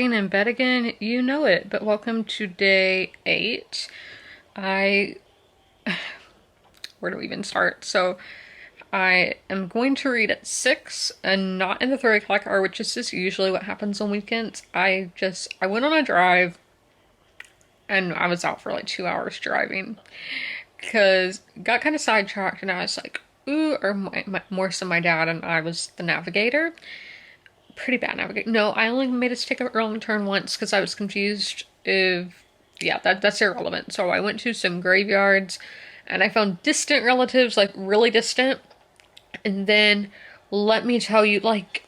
lying in bed again? You know it, but welcome to day 8. I, where do we even start? So I am going to read at 6 and not in the 3 o'clock hour, which is just usually what happens on weekends. I went on a drive and I was out for like 2 hours driving because got kind of sidetracked and I was like, ooh, or more so my dad and I was the navigator. Pretty bad navigator. No, I only made us take a wrong turn once because I was confused if, yeah, that's irrelevant. So I went to some graveyards and I found distant relatives, like really distant. And then let me tell you, like,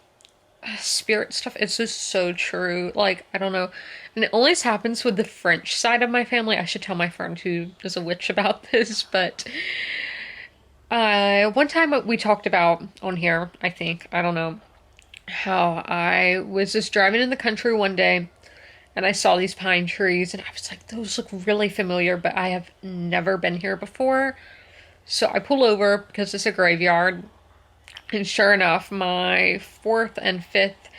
spirit stuff, it's just so true. Like, I don't know. And it only happens with the French side of my family. I should tell my friend who is a witch about this, but one time we talked about on here, I think, I don't know, how I was just driving in the country one day and I saw these pine trees and I was like, those look really familiar, but I have never been here before. So I pull over because it's a graveyard. And sure enough, my fourth and fifth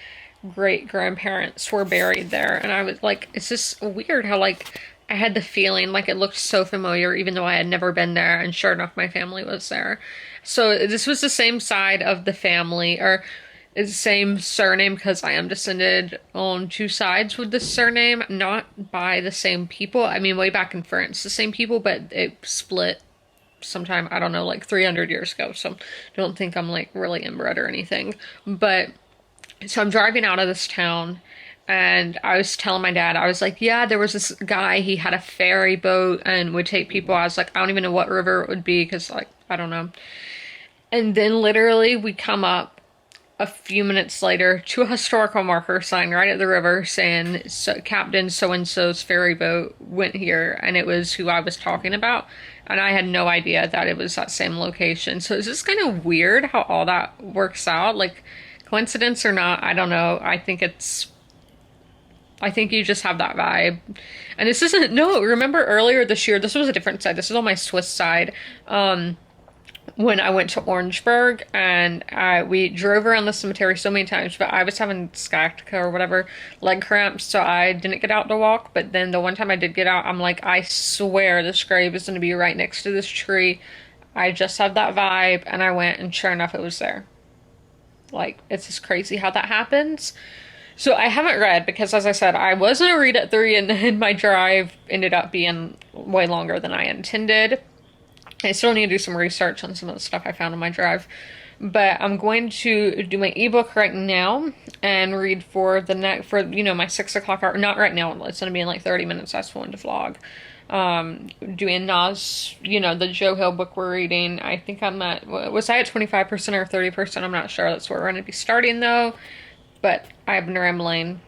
great grandparents were buried there. And I was like, it's just weird how, like, I had the feeling like it looked so familiar, even though I had never been there. And sure enough, my family was there. So this was the same side of the family, or it's the same surname because I am descended on 2 sides with this surname, not by the same people. I mean, way back in France, the same people, but it split sometime, I don't know, like 300 years ago. So don't think I'm like really inbred or anything. But so I'm driving out of this town and I was telling my dad, I was like, yeah, there was this guy, he had a ferry boat and would take people. I was like, I don't even know what river it would be because, like, I don't know. And then literally we come up a few minutes later to a historical marker sign right at the river saying Captain so-and-so's ferry boat went here, and it was who I was talking about, and I had no idea that it was that same location. So it's just kind of weird how all that works out, like coincidence or not, I don't know. I think you just have that vibe. And this isn't, no, remember earlier this year, this was a different side, this is on my Swiss side, when I went to Orangeburg and we drove around the cemetery so many times, but I was having sciatica or whatever, leg cramps, so I didn't get out to walk. But then the one time I did get out, I'm like, I swear this grave is going to be right next to this tree. I just have that vibe, and I went, and sure enough, it was there. Like, it's just crazy how that happens. So I haven't read because, as I said, I was going to read at 3, and then my drive ended up being way longer than I intended. I still need to do some research on some of the stuff I found on my drive, but I'm going to do my ebook right now and read for the next, for, you know, my 6 o'clock hour. Not right now, it's going to be in like 30 minutes. I just wanted to vlog. Doing Nas, you know, the Joe Hill book we're reading. I think I'm at, was I at 25% or 30%? I'm not sure. That's where we're going to be starting though, but I've been rambling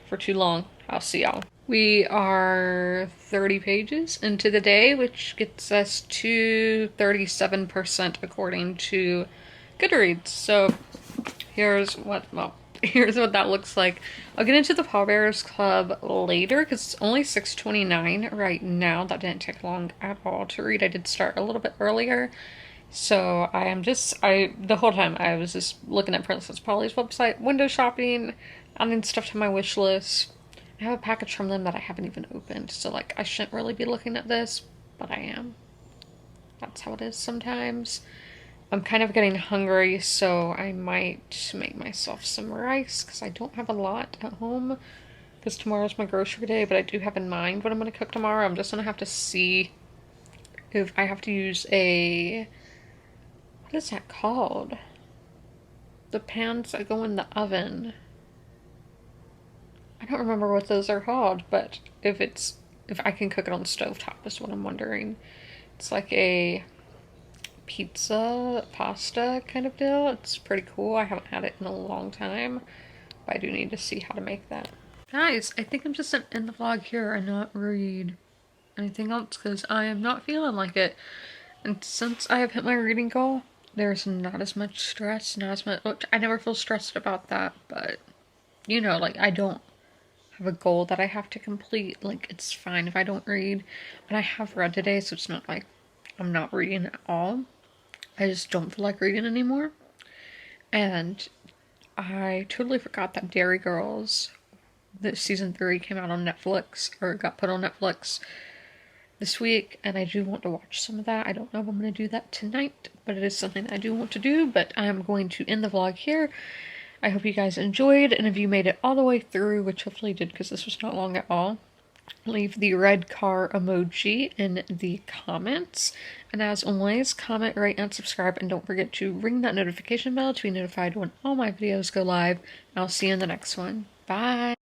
for too long. I'll see y'all. We are 30 pages into the day, which gets us to 37% according to Goodreads. So here's what, well, here's what that looks like. I'll get into the Pallbearers Club later because it's only 6:29 right now. That didn't take long at all to read. I did start a little bit earlier. So I am just, the whole time I was just looking at Princess Polly's website, window shopping, adding stuff to my wish list. I have a package from them that I haven't even opened, so like I shouldn't really be looking at this, but I am. That's how it is sometimes. I'm kind of getting hungry, so I might make myself some rice because I don't have a lot at home because tomorrow's my grocery day, but I do have in mind what I'm going to cook tomorrow. I'm just going to have to see if I have to use a, what is that called? The pans that go in the oven. I don't remember what those are called, but if I can cook it on the stovetop is what I'm wondering. It's like a pizza, pasta kind of deal. It's pretty cool. I haven't had it in a long time, but I do need to see how to make that. Guys, I think I'm just gonna end the vlog here and not read anything else because I am not feeling like it. And since I have hit my reading goal, there's not as much stress, not as much, I never feel stressed about that, but you know, like I don't have a goal that I have to complete. Like, it's fine if I don't read, but I have read today, so it's not like I'm not reading at all. I just don't feel like reading anymore. And I totally forgot that Dairy Girls the season 3 came out on Netflix, or got put on Netflix this week, and I do want to watch some of that. I don't know if I'm going to do that tonight, but it is something I do want to do. But I'm going to end the vlog here. I hope you guys enjoyed, and if you made it all the way through, which hopefully you did because this was not long at all, leave the red car emoji in the comments. And as always, comment, rate, and subscribe, and don't forget to ring that notification bell to be notified when all my videos go live. I'll see you in the next one. Bye!